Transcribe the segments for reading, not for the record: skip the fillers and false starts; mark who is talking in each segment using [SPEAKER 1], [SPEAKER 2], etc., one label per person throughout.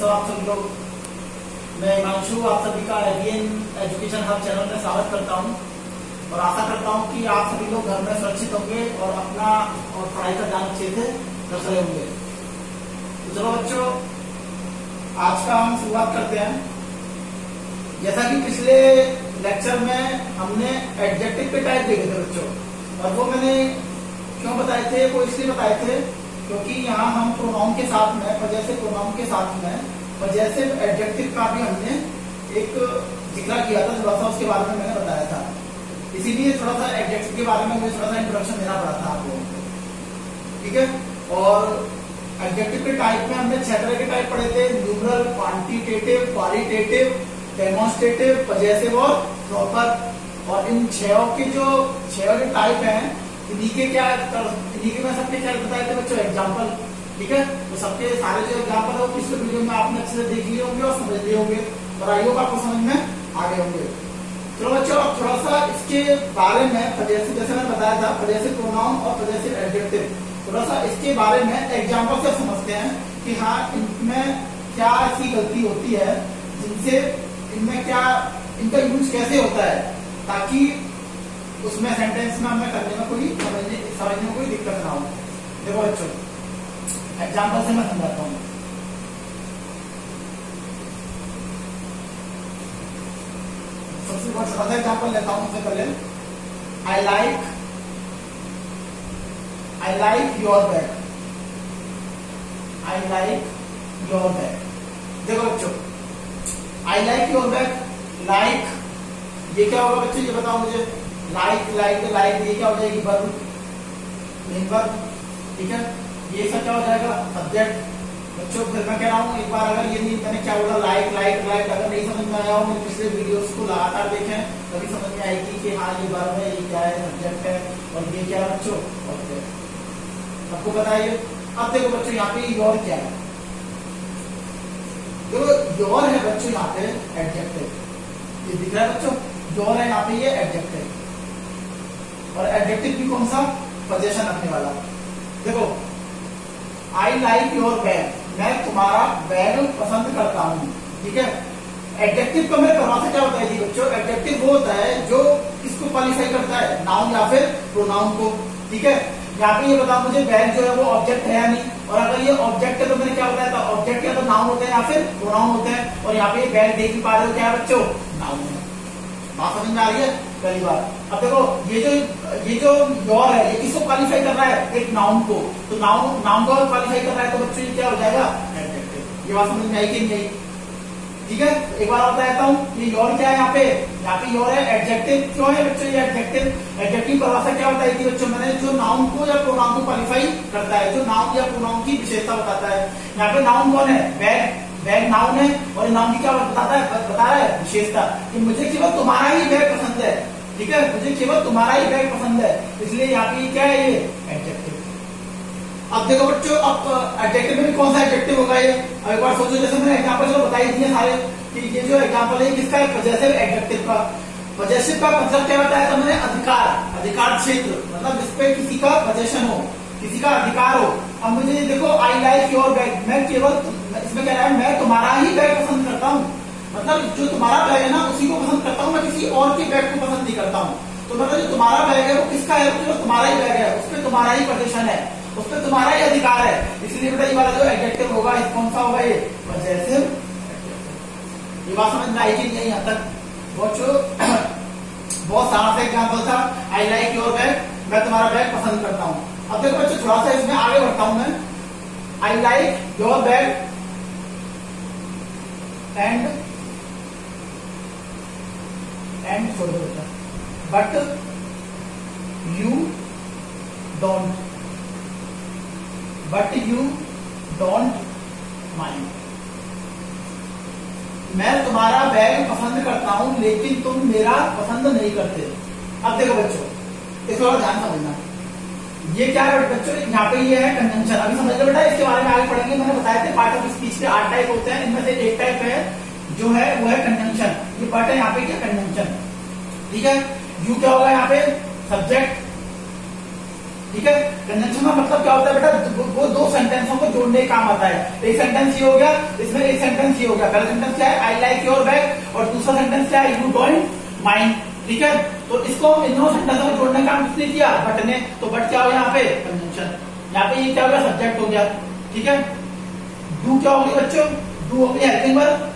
[SPEAKER 1] कैसे हो आप सभी लोग। मैं हिमांशु आप सभी का एवियन एजुकेशन हब चैनल में स्वागत करता हूं और आशा करता हूं कि आप सभी लोग घर में सुरक्षित होंगे और अपना और पढ़ाई का ध्यान अच्छे से रख रहे होंगे। तो चलो बच्चों, आज का हम शुरुआत करते हैं। जैसा कि पिछले लेक्चर में हमने एडजेक्टिव के टाइप देखे थे बच्चों, और वो मैंने क्यों बताए थे, वो इसलिए बताए थे क्योंकि यहाँ हम प्रोनाउन के साथ में, पजेसिव प्रोनाउन के साथ में पजेसिव एडजेक्टिव का भी हमने एक जिक्र किया था, थोड़ा सा उसके बारे में मैंने बताया था। इसीलिए थोड़ा सा एडजेक्टिव के बारे में मुझे थोड़ा सा इंट्रोडक्शन देना पड़ा था आप लोगों को, ठीक है। और एडजेक्टिव के टाइप में हमने 6 तरह के टाइप पढ़े थे: numeral, quantitative, qualitative, demonstrative, possessive और प्रॉपर। और इन 6 के जो 6 टाइप हैं, इन्हीं के मैं सबके क्या बताए थे बच्चों, एग्जाम्पल, ठीक है। तो सबके सारे जो एग्जाम्पल है वो पिछले वीडियो में आपने अच्छे से देख लिए होंगे और समझ लिए होंगे, और आई होप आपको समझ में आ गए होंगे। चलो बच्चों, अब थोड़ा सा इसके बारे में पजेसिव, जैसे मैंने बताया था, पजेसिव प्रोनाउन और पजेसिव एडजेक्टिव, थोड़ा सा इसके बारे में एग्जाम्पल से समझते हैं कि हाँ इनमें क्या ऐसी गलती होती है जिनसे इनमें क्या, इनका यूज कैसे होता है, ताकि उसमें सेंटेंस में हमें करने में कोई समझने में कोई दिक्कत ना हो। देखो बच्चों, एग्जाम्पल से मैं समझाता हूँ। सबसे छोटा सा एग्जाम्पल लेता हूँ सबसे पहले। I like your bag. I like your bag. देखो बच्चों, I like your bag, like ये क्या होगा बच्चों, ये बताओ मुझे। लाइक ये क्या हो जाएगी, वर्ब, मेन वर्ब, ठीक है। ये सब क्या हो जाएगा, सब्जेक्ट। बच्चों फिर मैं कह रहा हूँ, एक बार अगर ये नहीं, मैंने क्या बोला, लाइक अगर नहीं समझ में आया हो, मेरे पिछले वीडियोस को लगातार देखें, तभी समझ में आएगी कि हाँ ये वर्ब है, ये क्या है, सब्जेक्ट है, और ये क्या है बच्चों, ऑब्जेक्ट। आपको बताइए। अब देखो बच्चों, यहाँ पे योर क्या है, जो योर है बच्चों यहाँ पे एडजेक्टिव, ये दिख रहा है बच्चों, योर है यहाँ पे, ये एडजेक्टिव। और एडजेक्टिव भी कौन सा, पोजीशन रखने वाला। देखो, आई लाइक योर बैग, मैं तुम्हारा बैग पसंद करता हूँ, ठीक है। एडजेक्टिव को मैं परिभाषा क्या बताई थी बच्चों, एडजेक्टिव वो होता है जो किसको क्वालिफाई करता है, नाउन या फिर प्रोनाउन को, ठीक है। यहाँ पे ये बताओ मुझे, बैग जो है वो ऑब्जेक्ट है या नहीं, और अगर ये ऑब्जेक्ट है तो मैंने क्या बताया था, ऑब्जेक्ट या तो नाउन होते हैं या फिर प्रोनाउन होते हैं। और यहाँ पे बैग देख ही पा रहे हो क्या है बच्चों, नाउन है। बात समझ में आ रही है पहली बार। अब देखो, ये जो योर है, ये किसको क्वालिफाई कर रहा है, एक नाउन को। तो नाउन को क्वालिफाई कर रहा है, तो बच्चों ये क्या हो जाएगा, एडजेक्टिव। ये बात समझ में आई कि नहीं, ठीक है। एक बार बताता हूँ, ये योर क्या है, यहाँ पे योर है, एडजेक्टिव क्यों है बच्चों, ये एडजेक्टिव परिभाषा क्या बताई थी बच्चों मैंने, जो नाउन को या प्रोनाउन को क्वालिफाई करता है, जो नाउन या प्रोनाउन की विशेषता बताता है। यहाँ पे नाउन कौन है, बैग नाउन है, और नाउन की क्या बता रहा है, विशेषता, कि मुझे केवल तुम्हारा ही बैग पसंद है, ठीक है, मुझे केवल तुम्हारा ही बैग पसंद है, इसलिए यहाँ पे क्या है, ये एडजेक्टिव। अब देखो बच्चों, अब एडजेक्टिव में भी कौन सा एडजेक्टिव होगा ये, अब एक बार सोचो। जैसे मैंने एग्जांपल जो बताई दिए सारे, कि ये जो एग्जांपल है किसका है, पजेसिव एडजेक्टिव का। पजेसिव का मतलब क्या बताया था मैंने, अधिकार क्षेत्र, मतलब जिसपे किसी का पोजेशन हो, किसी का अधिकार हो। अब मुझे देखो, आई लाइक योर बैग, मैं केवल, इसमें क्या है, मैं तुम्हारा ही बैग पसंद करता हूँ, मतलब जो तुम्हारा बैग है ना उसी को पसंद करता हूँ, मैं किसी और के बैग को पसंद नहीं करता हूँ। तो मतलब जो तुम्हारा बैग है वो किसका है, जो तुम्हारा ही बैग है, उसपे तुम्हारा ही पोजीशन है, उसपे तुम्हारा ही अधिकार है, इसलिए बेटा ये वाला जो एडजेक्टिव होगा, कौन सा होगा, ये पजेसिव। ये बात समझ में आई कि नहीं यहाँ तक बहुत सारा सा एग्जाम्पल था। आई लाइक योर बैग, मैं तुम्हारा बैग पसंद करता हूँ। अब देखो बच्चों, थोड़ा सा इसमें आगे बढ़ता हूं मैं। I like your bag and छोड़ दो बेटा, बट यू डोंट माइंड। मैं तुम्हारा बैग पसंद करता हूं लेकिन तुम मेरा पसंद नहीं करते। अब देखो बच्चों, इसको और ध्यान समझना, ये क्या है बच्चों, यहाँ पे ये है कंजंक्शन। अभी समझ लो बेटा, इसके बारे में आगे पढ़ेंगे। मैंने बताया था पार्ट ऑफ स्पीच के 8 टाइप होते हैं, इनमें से एक टाइप है जो है वो है कंजंक्शन। ये पार्ट है यहाँ पे क्या, कंजंक्शन, ठीक है। यू क्या होगा यहाँ पे, सब्जेक्ट, ठीक है। कंजंक्शन का मतलब क्या होता है बेटा, वो दो सेंटेंसों को जोड़ने का काम आता है। एक सेंटेंस ये हो गया, इसमें एक सेंटेंस ये हो गया। पहला सेंटेंस क्या है, आई लाइक योर बैग, और दूसरा सेंटेंस क्या है, यू डोंट माइंड। ठीक है, तो इसको इन दोनों सेंटेंसों को जोड़ने का काम किसने किया, बट ने। तो बट क्या हो गया यहाँ पे, कंजंक्शन। यहाँ पे ये क्या हो गया, सब्जेक्ट हो गया। ठीक है, डू क्या होगी बच्चों, डू हो गई हेल्पिंग वर्ब।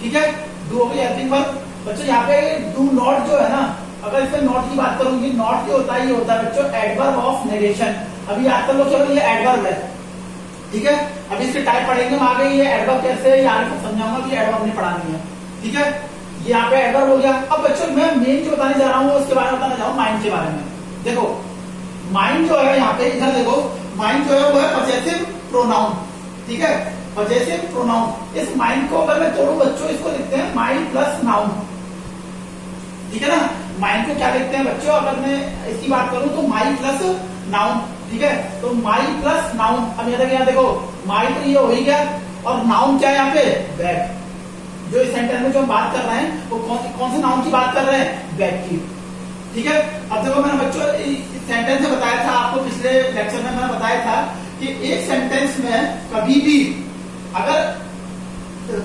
[SPEAKER 1] ठीक है, डू हो गई हेल्पिंग वर्ब। बच्चों यहाँ पे डू नॉट जो है ना, अगर इसमें नॉट की बात करूंगी, नॉट जो होता है ये होता है बच्चों एडवर्ब ऑफ नेरेशन। अभी आजकल लोग केवल ये एडवर्ब है। ठीक है, अभी इसके टाइप पढ़ेंगे हम आगे, ये एडवर्ब कैसे है यार समझाऊंगा कि एडवर्ब नहीं पढ़ानी है। ठीक है, ये यहाँ पे एडवर्ब हो गया। अब बच्चों मैं मेन जो बताने जा रहा हूँ उसके बारे में बताना चाहूँ, माइंड के बारे में। देखो माइंड जो है यहाँ पे, इधर देखो, माइंड जो है वो है पजेसिव प्रोनाउन। ठीक है, पजेसिव प्रोनाउन। इस माइंड को अगर मैं तोड़ू बच्चों, इसको लिखते हैं माइंड प्लस नाउन। ठीक है ना, माइंड को क्या लिखते हैं बच्चों, अगर मैं इसकी बात करूं तो माई प्लस नाउन। ठीक है, तो माई प्लस नाउन। अब यहाँ देखो, माई तो ये हो ही गया, और नाउन क्या है यहाँ पे, बैग। जो इस सेंटेंस में जो हम बात कर रहे हैं वो कौन से नाउन की बात कर रहे हैं, बैग की। ठीक है, अब देखो मैंने बच्चों इस सेंटेंस में बताया था आपको, पिछले लेक्चर में मैंने बताया था कि एक सेंटेंस में कभी भी अगर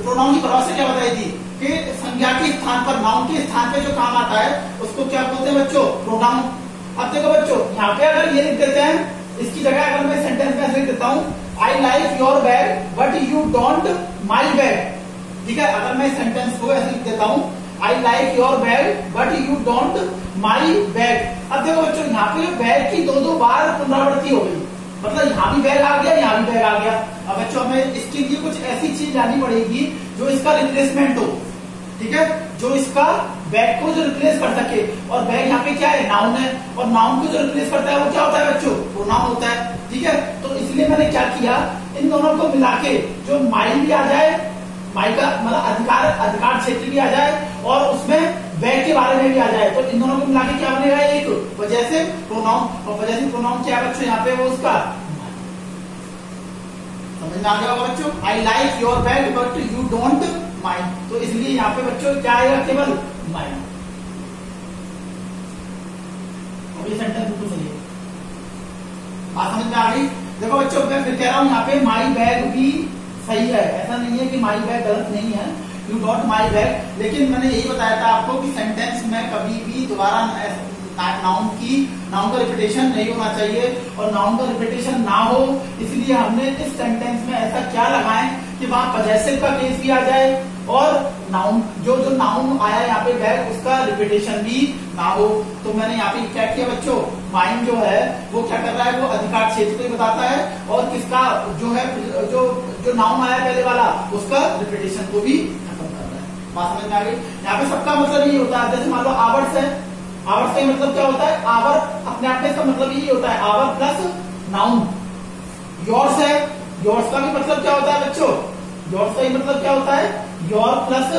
[SPEAKER 1] प्रोनाउन की प्रॉसेस क्या बताई थी कि संज्ञा के स्थान पर, नाउन के स्थान पे जो काम आता है उसको क्या बोलते हैं बच्चों, प्रोनाउन। अब देखो बच्चों यहाँ पे अगर ये लिख देते हैं, इसकी जगह अगर मैं सेंटेंस में ऐसे लिख देता हूँ, I like your bag but you don't my bag. ठीक है, अगर मैं सेंटेंस को ऐसे लिख देता हूँ, I like your bag but you don't my bag. अब देखो बच्चों यहाँ पे बैग की दो बार पुनरावृत्ति हो गई, मतलब यहाँ भी बैग आ गया, यहाँ भी बैग आ गया। अब बच्चों हमें इसके लिए कुछ ऐसी चीज लानी पड़ेगी जो इसका रिप्लेसमेंट हो। ठीक है, जो इसका बैग को जो रिप्लेस कर सके, और बैग यहाँ पे क्या है, नाउन है, और नाउन को जो रिप्लेस करता है वो क्या होता है बच्चों, प्रोनाउन होता है। ठीक है, तो इसलिए मैंने क्या किया, इन दोनों को मिला के जो माई भी आ जाए, माई का मतलब अधिकार क्षेत्र भी आ जाए, और उसमें बैग के बारे में भी आ जाए, तो इन दोनों को मिला के क्या बनेगा, एक पजेसिव प्रोनाउन। और पजेसिव प्रोनाउन क्या है बच्चों, यहाँ पे वो उसका समझ में आ गया होगा बच्चों, I like your bag but you don't mind. तो इसलिए यहाँ पे बच्चों क्या आएगा, केवल माइंड। अब ये सेंटेंस बिल्कुल सही है, बात समझ में आ गई। देखो बच्चों मैं फिर कह रहा हूँ, यहाँ पे माई बैग भी सही है, ऐसा नहीं है कि माई बैग गलत नहीं है, यू डोंट माई बैग। लेकिन मैंने यही बताया था आपको कि सेंटेंस में कभी भी दोबारा नाउन का रिपीटेशन नहीं होना चाहिए, और नाउन का रिपीटेशन ना हो इसलिए हमने इस सेंटेंस में ऐसा क्या लगाएं कि वहां पजेसिव का केस भी आ जाए, और नाउन जो नाउन आया यहाँ पे बैग उसका रिपीटेशन भी ना हो। तो मैंने यहाँ पे क्या किया बच्चों, माइंड जो है वो क्या कर रहा है, वो अधिकार क्षेत्र को ही बताता है, और किसका जो है जो नाउन आया पहले वाला उसका रिपीटेशन को भी खत्म कर रहा है। बात समझ में आ गई। यहाँ पे सबका मतलब ये होता है, जैसे मान लो आवर्स है, आवर्स का मतलब क्या होता है, आवर अपने आप में इसका मतलब यही होता है, आवर प्लस नाउन। योर्स है, योर्स का भी मतलब क्या होता है बच्चों, योर्स का ही मतलब क्या होता है, योर प्लस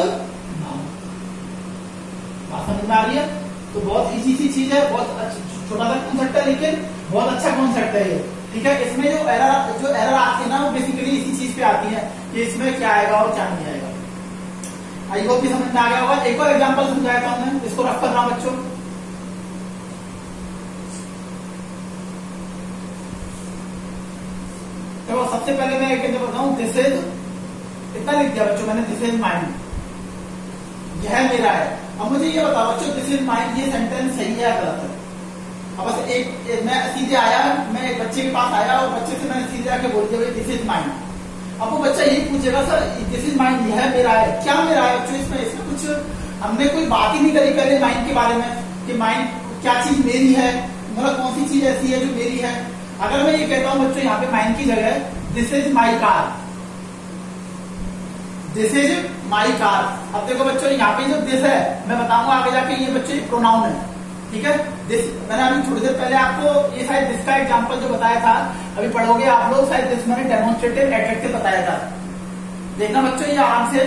[SPEAKER 1] नाउन। बात समझ में आ रही है। तो बहुत इजी सी चीज है, बहुत छोटा सा कॉन्सेप्ट है लेकिन बहुत अच्छा कॉन्सेप्ट है ये। ठीक है, इसमें जो एरर आती है ना वो बेसिकली इसी चीज पे आती है कि इसमें क्या आएगा और क्या नहीं आएगा। आई होप कि समझ में आ गया होगा। एक और एग्जांपल समझाया था हमने, इसको रख कर रहा हूं बच्चों। तो सबसे पहले मैं एक बताऊं, दिस इज, इतना लिख दिया बच्चों मैंने, दिस इज माइंड, यह मेरा है। अब मुझे ये बताओ बच्चों, दिस इज माइंड ये सेंटेंस सही है या गलत है। अब बस एक मैं सीधे आया, मैं एक बच्चे के पास आया और बच्चे से मैंने सीधे आके बोल दिया दिस इज माइंड। अब वो बच्चा यही पूछेगा सर दिस इज माइंड, यह मेरा है, क्या मेरा है बच्चों, इसमें कुछ हमने कोई बात ही नहीं करी पहले माइंड के बारे में कि माइंड क्या चीज मेरी है, मतलब कौन सी चीज ऐसी है जो मेरी है। अगर मैं ये कहता हूं बच्चों यहाँ पे माइंड की जगह this is my car, this is my car. अब देखो बच्चों यहाँ पे जो दिस है मैं बताऊंगा आगे जाके, ये बच्चों प्रोनाउन है। ठीक है, दिस मैंने अभी थोड़ी देर पहले आपको ये शायद दिस का एग्जांपल जो बताया था, अभी पढ़ोगे आप लोग शायद, दिस मैंने डेमोन्स्ट्रेटिव एडजेक्टिव बताया था। देखना बच्चों ये आराम से,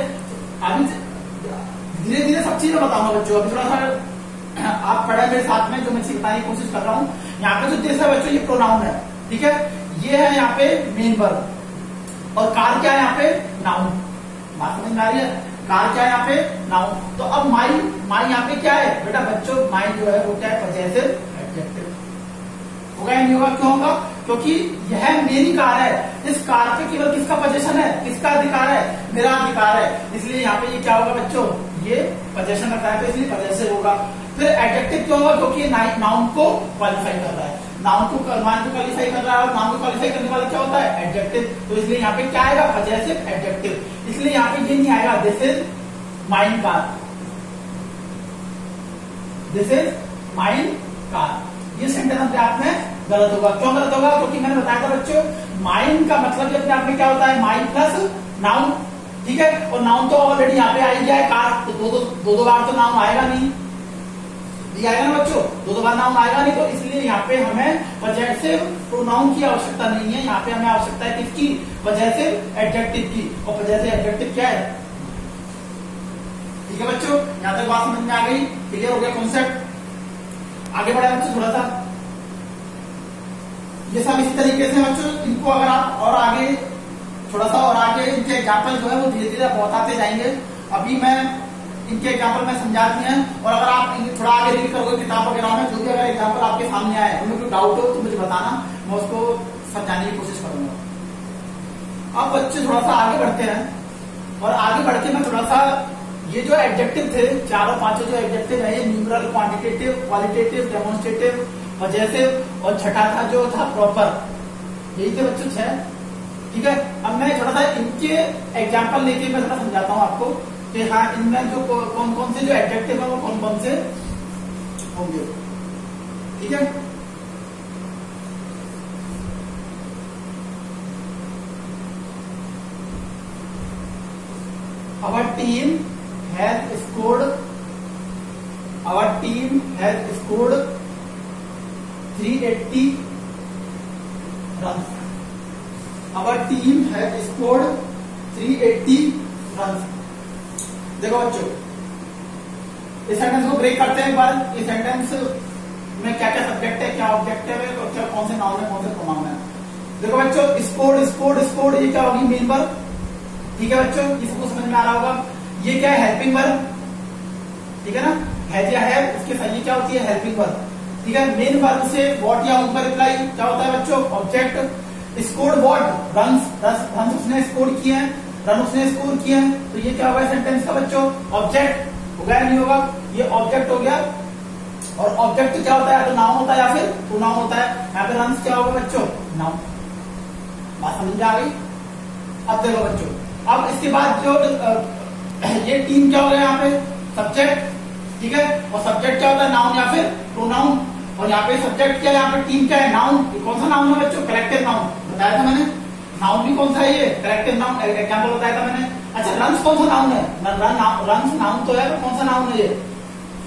[SPEAKER 1] अभी धीरे धीरे सब चीजें बताऊंगा बच्चों। अभी थोड़ा सा आप पढ़े मेरे साथ में, जो मैं सिखाने की कोशिश कर रहा हूँ। यहाँ पे जो दिस है बच्चों ये प्रोनाउन है। ठीक है, ये है यहाँ पे मेन वर्ब, और कार क्या है यहाँ पे, नाउन। बात समझ में आ रही है, कार क्या है यहाँ पे, नाउन। तो अब माई यहाँ पे क्या है बेटा बच्चों, माई जो है वो क्या है, पजेसिव एडजेक्टिव। होगा या नहीं होगा? क्यों होगा? क्योंकि यह मेरी कार है, इस कार पे केवल किसका पोजीशन है, किसका अधिकार है, मेरा अधिकार है, इसलिए यहाँ पे ये क्या होगा बच्चों, ये पोजीशन रखा है तो इसलिए पोजेसिव होगा। फिर एडजेक्टिव क्यों होगा? क्योंकि नाउन को क्वालिफाई कर रहा है, नाउन को क्वालिफाई कर रहा है और नाउन को क्वालिफाई करने वाला क्या होता है? एडजेक्टिव। तो इसलिए यहाँ पे क्या आएगा? Possessive adjective. इसलिए यहाँ पे ये नहीं आएगा this is mine car, this is mine car, ये सेंटेंस अपने आप में गलत होगा। क्यों गलत होगा? क्योंकि मैंने बताया था बच्चों, माइन का मतलब अपने आप में क्या होता है? माइन प्लस नाउन, ठीक है, और नाउन तो ऑलरेडी यहाँ पे आ ही गया है कार, तो दो बार तो नाउन आएगा नहीं, आएगा ना बच्चों, दो बार नाउन आएगा नहीं, तो इसलिए यहाँ पे हमें पजेसिव प्रोनाउन की आवश्यकता नहीं है, यहाँ पे हमें आवश्यकता है किसकी? पजेसिव एडजेक्टिव की। और पजेसिव एडजेक्टिव क्या है? ठीक है बच्चों, यहाँ तक बात समझ में आ गई, क्लियर हो गया कॉन्सेप्ट? आगे बढ़े बच्चों थोड़ा सा, ये सब इसी तरीके से बच्चों, इनको अगर आप और आगे थोड़ा सा और आगे इनके एग्जाम्पल जो है वो धीरे धीरे बताते जाएंगे। अभी मैं इनके एग्जाम्पल में समझा दिए हैं, और अगर आप थोड़ा आगे रीड करोगे किताब वगैरह में, जो भी अगर एग्जाम्पल आपके सामने आए, उनमें कोई डाउट हो तो मुझे बताना, मैं उसको समझाने की कोशिश करूंगा। अब बच्चे थोड़ा सा आगे बढ़ते हैं, और आगे बढ़ के मैं थोड़ा सा ये जो एडजेक्टिव थे, चारों पांचों जो एडजेक्टिव है, ये numeral, quantitative, qualitative, demonstrative, possessive, और छठा था जो था प्रॉपर, यही थे बच्चों 6, ठीक है। अब मैं थोड़ा सा इनके एग्जाम्पल लेके मैं थोड़ा समझाता हूँ आपको कि हाँ इनमें जो कौन कौन से जो एडजेक्टिव है वो कौन कौन से होंगे, ठीक है। Our team has scored 380 runs. Our team has scored 380 runs. देखो बच्चों, इस सेंटेंस को ब्रेक करते हैं एक बार। इस सेंटेंस में क्या क्या सब्जेक्ट है, क्या ऑब्जेक्टिव है, और क्या कौन से नाउन है, कौन से प्रोनाउन है। देखो बच्चों, स्कोर्ड स्कोर्ड स्कोर्ड, ये क्या होगी? मेन वर्ब, ठीक है बच्चों, इसको समझ में आ रहा होगा। ये क्या है? हेल्पिंग वर्ब, ठीक है ना, हैज या हैव, इसके साथ ये क्या होती है? हेल्पिंग वर्ब, ठीक है। मेन वर्ब से व्हाट या उन पर रिप्लाई क्या होता है बच्चों? Object. Scored what? Runs, runs उसने स्कोर किए हैं, रन उसने स्कोर किए हैं, तो ये क्या होगा सेंटेंस का बच्चों? ऑब्जेक्ट होगा या नहीं होगा? ये ऑब्जेक्ट हो गया, और ऑब्जेक्ट क्या होता है? तो नाउन होता है या फिर प्रोनाउन होता है। यहाँ पे रन्स क्या होगा बच्चों? नाउन। बात समझ में आ गई? अब देखो बच्चों, अब इसके बाद जो ये टीम क्या हो गया यहाँ पे? सब्जेक्ट, ठीक है, और सब्जेक्ट क्या होता है? नाउन या फिर प्रोनाउन। और यहाँ पे सब्जेक्ट क्या है, यहाँ पे टीम क्या है? नाउन। कौन सा नाउन है बच्चों? कलेक्टिव नाउन, बताया था मैंने। नाउन भी कौन सा है? ये कलेक्टिव नाउन, एग्जाम्पल बताया था मैंने। अच्छा, रन्स कौन सा नाउन है? रन्स नाउन तो है, पर कौन सा नाउन है ये?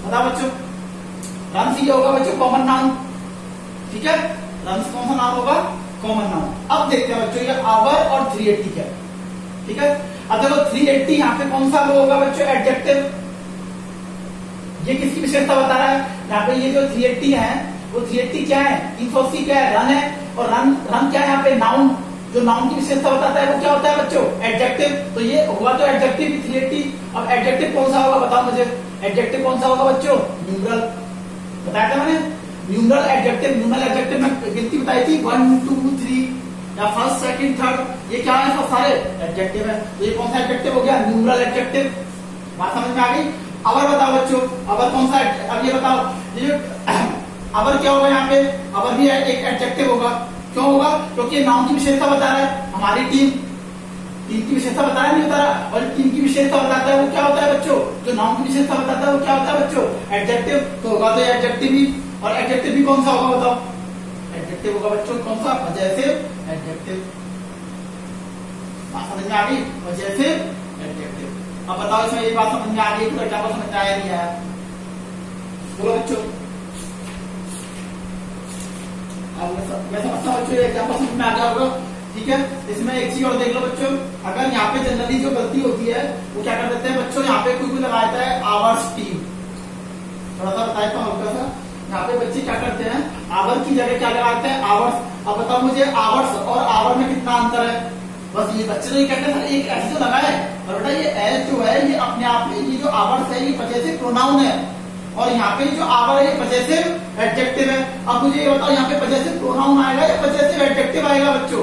[SPEAKER 1] बताओ बच्चों। रन्स ये होगा बच्चों कॉमन नाउन, ठीक है। रन्स कौन सा नाउन होगा? Common noun. अब देखते हैं बच्चों ये आवर और 380 क्या है, ठीक है। अब देखो 380 यहाँ पे कौन सा वो होगा बच्चों? एडजेक्टिव। ये किसकी विशेषता बता रहा है? यहाँ पे ये जो 380 है वो 380 क्या है? 380 क्या है? रन है, और रन क्या है यहाँ पे? नाउन। जो नाउन की विशेषता बताता है वो क्या होता है बच्चों? एडजेक्टिव। तो ये हुआ तो एडजेक्टिव 380। अब एडजेक्टिव कौन सा होगा बताओ मुझे? एडजेक्टिव कौन सा होगा बच्चों? न्यूमरल, बताया था मैंने। न्यूमरल एडजेक्टिव, न्यूमरल एडजेक्टिव में गिनती बताई थी 1 2 3 या फर्स्ट सेकंड थर्ड, ये क्या है? सब सारे एडजेक्टिव है। तो ये कौन सा एडजेक्टिव हो गया? Numeral adjective. बात समझ में आ गई? अवर बताओ बच्चों, अवर कौन सा? अब ये बताओ, ये अवर क्या होगा यहाँ पे? अवर भी एक एडजेक्टिव होगा। क्यों होगा? क्योंकि नाउन की विशेषता बता रहा है। हमारी टीम की विशेषता बता रहा है, नहीं बता रहा? और टीम की विशेषता बताता है वो क्या होता है बच्चों? जो नाउन की विशेषता बताता है वो क्या होता है बच्चों? एडजेक्टिव। तो होगा तो एडजेक्टिव ही, और एडजेक्टिव भी कौन सा होगा बताओ? एडजेक्टिव होगा बच्चों कौन सा? Possessive adjective. बात समझ में आ गई? Possessive adjective. अब बताओ इसमें ये बात समझ में आ गई? क्या समझ में आया नहीं आया? बोलो बच्चों। मैं समझता हूँ बच्चों क्या समझ में आ गया होगा, ठीक है। इसमें एक चीज और देख लो बच्चों, अगर यहाँ पे जनरली जो गलती होती है वो क्या कर देते हैं बच्चों? यहाँ पे कोई लगाता है आवर्स टीम। थोड़ा सा बताया था हल्का सा। यहाँ पे बच्चे क्या करते हैं? आवर की जगह क्या लगाते हैं? आवर्स। अब बताओ मुझे आवर्स और आवर में कितना अंतर है? बस ये बच्चे तो ये कहते हैं एक ऐसे तो लगाए, और बेटा ये एज जो है ये अपने आप में, ये जो आवर्स है ये पजेसिव प्रोनाउन है, और यहाँ पे जो आवर है ये पजेसिव एडजेक्टिव है। अब मुझे ये बताओ यहाँ पे पजेसिव प्रोनाउन आएगा या पजेसिव एडजेक्टिव आएगा बच्चों?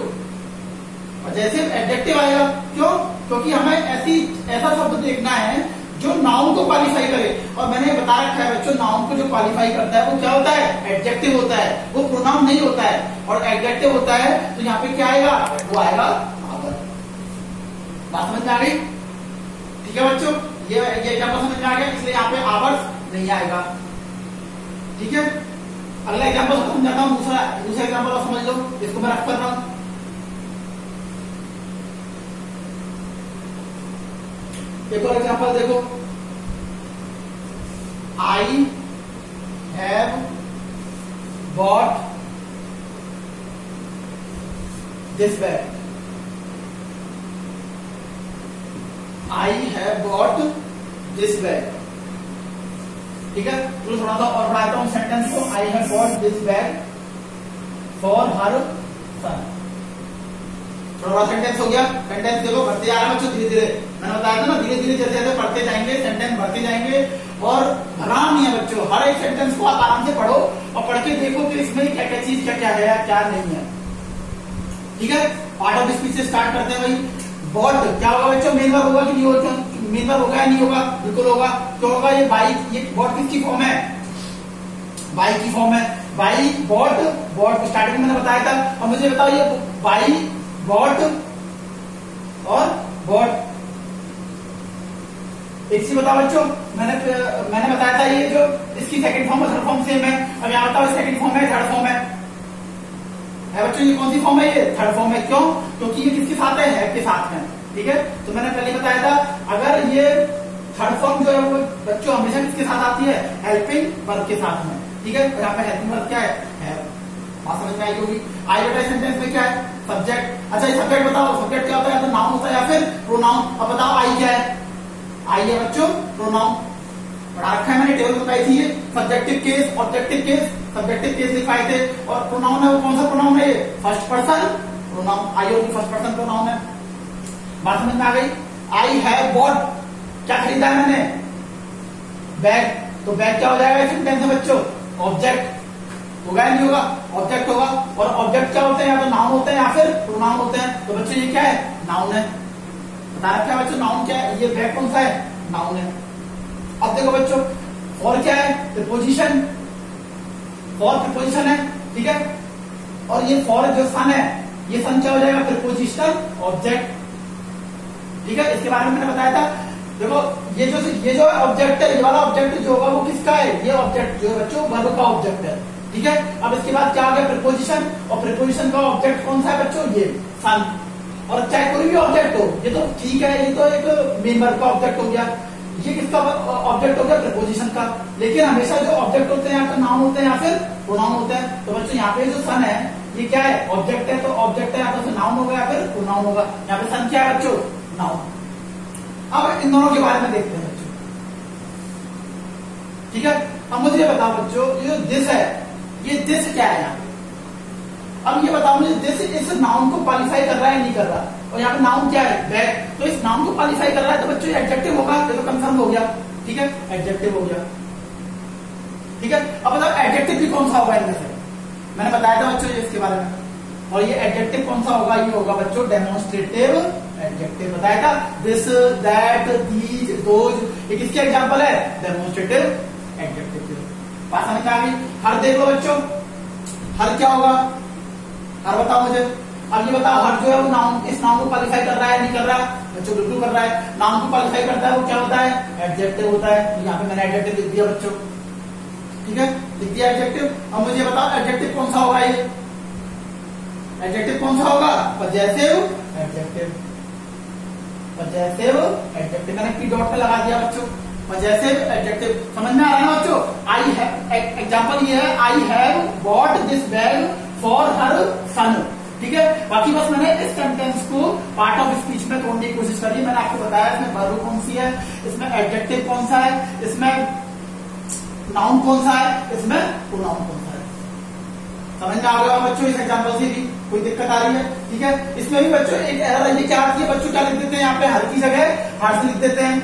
[SPEAKER 1] पजेसिव एडजेक्टिव आएगा। क्यों? क्योंकि हमें ऐसा शब्द देखना है जो नाउन को क्वालिफाई करे, और मैंने बता रखा है बच्चों नाउन को जो क्वालिफाई करता है वो क्या होता है? एडजेक्टिव होता है, वो प्रोनाउन नहीं होता है। और एडजेक्टिव होता है तो यहाँ पे क्या आएगा? वो आएगा आवर। बात समझ में आ गई? ठीक है बच्चों, ये एग्जाम्पल समझ में आ गया, इसलिए यहाँ पे आवर्स नहीं आएगा। ठीक है, अगला एग्जाम्पल समझाता हूँ। दूसरा एग्जाम्पल और समझ लो, इसको मैं रख कर रहा हूँ। एक और एग्जाम्पल देखो, आई have bought this bag. I have bought this bag. ठीक है, तो थोड़ा सा और बढ़ाता हूं सेंटेंस को। I have bought this bag for her son. थोड़ा सेंटेंस हो गया। सेंटेंस देखो बढ़ते जा रहा है बच्चों धीरे धीरे। मैंने बताया था ना, धीरे धीरे जैसे जैसे पढ़ते जाएंगे सेंटेंस बढ़ते जाएंगे। और आराम नहीं है बच्चों, हर एक सेंटेंस को आप आराम से पढ़ो और पढ़ के देखो कि इसमें क्या क्या चीज क्या क्या है क्या नहीं है। ठीक है, पार्ट ऑफ स्पीच से स्टार्ट करते हैं भाई। बॉट क्या होगा बच्चों? मेन वर्ब होगा कि नहीं होगा? मेन वर्ब होगा या नहीं होगा? बिल्कुल होगा। क्यों होगा? ये बाई, ये बॉट किसकी फॉर्म है? बाई की फॉर्म है। बाई बॉट, बॉट स्टार्टिंग में मैंने बताया था। और मुझे बताओ ये बाई बॉट और बॉट एक चीज बताओ बच्चों, मैंने बताया था ये जो इसकी सेकंड फॉर्म और थर्ड फॉर्म सेम है। अब यहाँ बताओ सेकंड फॉर्म है थर्ड फॉर्म है बच्चों? ये कौन सी फॉर्म है? ये थर्ड फॉर्म है। क्यों? क्योंकि ये किसके साथ है? हैव के साथ में। ठीक है, तो मैंने पहले बताया था अगर ये थर्ड फॉर्म जो है वो बच्चों हमेशा किसके साथ आती है? हेल्पिंग वर्ब के साथ में। ठीक है, यहाँ पे हेल्पिंग वर्ब क्या है? हैव। बात समझ में आई होगी। आई बेटा सेंटेंस में क्या है? सब्जेक्ट। अच्छा ये सब्जेक्ट बताओ, सब्जेक्ट क्या होता है? तो नाउन होता है या फिर प्रोनाउन? अब बताओ आई क्या है? आई है बच्चों प्रोनाउन। पढ़ा रखा है मैंने, टेबल बताई थी। Subjective case, objective case, subjective case लिखवाए थे। और प्रोनाउन है वो कौन सा प्रोनाउन है? ये फर्स्ट पर्सन प्रोनाउन। आई होगी फर्स्ट पर्सन प्रोनाउन है। बात समझ में आ गई? आई हैव बॉट, क्या खरीदा है मैंने? बैग। तो बैग क्या हो जाएगा सेंटेंस में बच्चों? ऑब्जेक्ट होगा या नहीं होगा? ऑब्जेक्ट होगा। और ऑब्जेक्ट क्या होते हैं? या तो नाउन होते हैं या फिर प्रोनाउन होते हैं। तो बच्चों ये क्या है? नाउन है। बता रखा है बच्चों नाउन क्या है? ये बैग कौन सा है? नाउन है। अब देखो बच्चों फॉर क्या है? प्रीपोजिशन। फॉर प्रीपोजिशन है। ठीक है, और ये फॉर जो सन है, ये सन क्या हो जाएगा? Prepositional object. ठीक है, इसके बारे में मैंने बताया था। देखो ये जो ऑब्जेक्ट है, ये वाला ऑब्जेक्ट जो होगा वो किसका है? ये ऑब्जेक्ट जो बच्चों वर्ब का ऑब्जेक्ट है। ठीक है, अब इसके बाद क्या आ गया? प्रीपोजिशन। और प्रीपोजिशन का ऑब्जेक्ट कौन सा है बच्चों? ये सन। और चाहे कोई भी ऑब्जेक्ट हो, ये तो ठीक है, ये तो एक मेन वर्ब का ऑब्जेक्ट हो गया। ये किसका ऑब्जेक्ट हो गया? प्रीपोजिशन का। लेकिन हमेशा जो ऑब्जेक्ट होते हैं या तो नाउन होते हैं या फिर प्रोनाउन होते हैं। तो बच्चों यहाँ पे जो सन है ये क्या है? ऑब्जेक्ट है। तो ऑब्जेक्ट है या तो नाउन होगा या फिर प्रोनाउन होगा। यहाँ पे सन क्या है बच्चों? नाउन। अब इन दोनों के बारे में देखते हैं बच्चों। ठीक है, अब मुझे ये बताओ बच्चों, ये जो दिस है, ये दिस क्या है यहाँ पे? अब ये बताओ मुझे, दिस इस नाउन को क्वालिफाई कर रहा है नहीं कर रहा? और यहाँ पे नाउन क्या है? बैग। तो इस नाउन को क्वालिफाई कर रहा है तो बच्चों एडजेक्टिव होगा। ये तो कंफर्म हो गया। ठीक है, एडजेक्टिव हो गया। ठीक है, अब बताओ एडजेक्टिव भी कौन सा होगा इनमें से? मैंने बताया था बच्चों इसके बारे में। और ये एडजेक्टिव कौन सा होगा? ये होगा बच्चों डेमोन्स्ट्रेटिव एडजेक्टिव। बताया था दिस, दैट, दीज, दोज, ये किसके एग्जाम्पल है? Demonstrative adjective. बात समझ में आ गई? हर देख लो बच्चों, हर क्या होगा? हर बताओ मुझे। अब ये बताओ हर जो है वो नाउन, इस नाउन को क्वालिफाई कर रहा है नहीं कर रहा? बच्चों बिल्कुल कर रहा है। नाउन को क्वालिफाई करता है वो क्या होता है? एडजेक्टिव होता है। यहाँ पे मैंने एडजेक्टिव लिख दिया बच्चों। ठीक है, लिख दिया एडजेक्टिव। अब मुझे बताओ एडजेक्टिव कौन सा होगा? ये एडजेक्टिव कौन सा होगा? Possessive adjective. पजेसिव एडजेक्टिव मैंने की डॉट पे लगा दिया बच्चों। पजेसिव एडजेक्टिव समझ में आ रहा है ना बच्चों? आई हैव, एग्जांपल ये है, I have bought this bag for her son. ठीक है, बाकी बस मैंने इस सेंटेंस को पार्ट ऑफ स्पीच में तोड़ने की कोशिश करी। मैंने आपको बताया इसमें वर्ब कौन सी है, इसमें एडजेक्टिव कौन सा है, इसमें नाउन कौन सा है, इसमें प्रोनाउन कौन सा है। समझ में आ गया बच्चों? इस एग्जांपल से भी कोई दिक्कत आ रही है? ठीक है, इसमें भी बच्चों एक एरर है। ये क्या आती है बच्चों? क्या लिख देते हैं यहाँ पे? हर की जगह हार्ड से लिख देते हैं।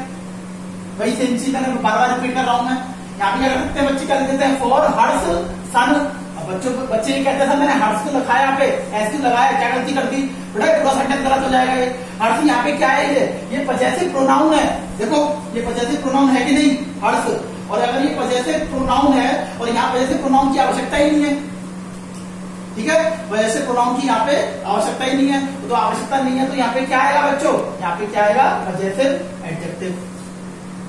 [SPEAKER 1] वही सेम चीज मैंने बार बार रिपीट कर रहा हूं मैं। यहाँ पे क्या कर सकते हैं बच्चे? क्या लिख देते हैं? फॉर हर्स सन। अब बच्चे ये कहते हैं सर मैंने हर्ष क्यों लिखा है यहाँ पे, एस क्यों लगाया, क्या गलती कर दी बेटा, पूरा सेंटेंस गलत हो जाएगा। ये हर्ष यहाँ पे क्या है, ये पजेसिव प्रोनाउन है। देखो ये पजेसिव प्रोनाउन है कि नहीं हर्ष, और अगर ये पजेसिव प्रोनाउन है और यहाँ पजेसिव प्रोनाउन की आवश्यकता ही नहीं है, ठीक है, पजेसिव प्रोनाउन की यहाँ पे आवश्यकता ही नहीं है, तो आवश्यकता नहीं है तो यहाँ पे क्या आएगा बच्चों, यहाँ पे क्या आएगा, पजेसिव एडजेक्टिव।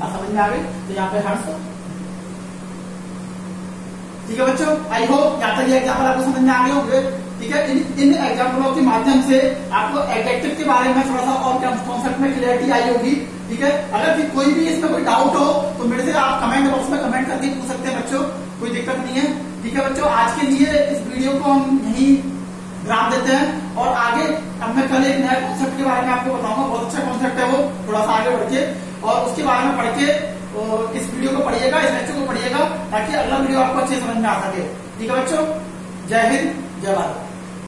[SPEAKER 1] समझ में आ गई, तो यहाँ पे हर्ष। ठीक है बच्चों, आई होप यहाँ तक ये एग्जाम्पल आपको समझ में आ गए होंगे। ठीक है, इन एग्जाम्पलों के माध्यम से आपको एडजेक्टिव के बारे में थोड़ा सा और कॉन्सेप्ट में क्लियरिटी आई होगी। ठीक है, अगर फिर कोई भी इसमें कोई डाउट हो तो मेरे से आप कमेंट बॉक्स में कमेंट करके पूछ सकते हैं बच्चों, कोई दिक्कत नहीं है। ठीक है बच्चों, आज के लिए इस वीडियो को हम यहीं विराम देते हैं, और आगे अब मैं कल एक नया कॉन्सेप्ट के बारे में आपको बताऊंगा, बहुत अच्छा कॉन्सेप्ट है वो, थोड़ा सा आगे बढ़ के, और उसके बारे में पढ़ के इस वीडियो को पढ़िएगा, इस लेक्चर को पढ़िएगा, ताकि अगला वीडियो आपको अच्छे समझ में आ सके। ठीक है बच्चों, जय हिंद, जय भारत।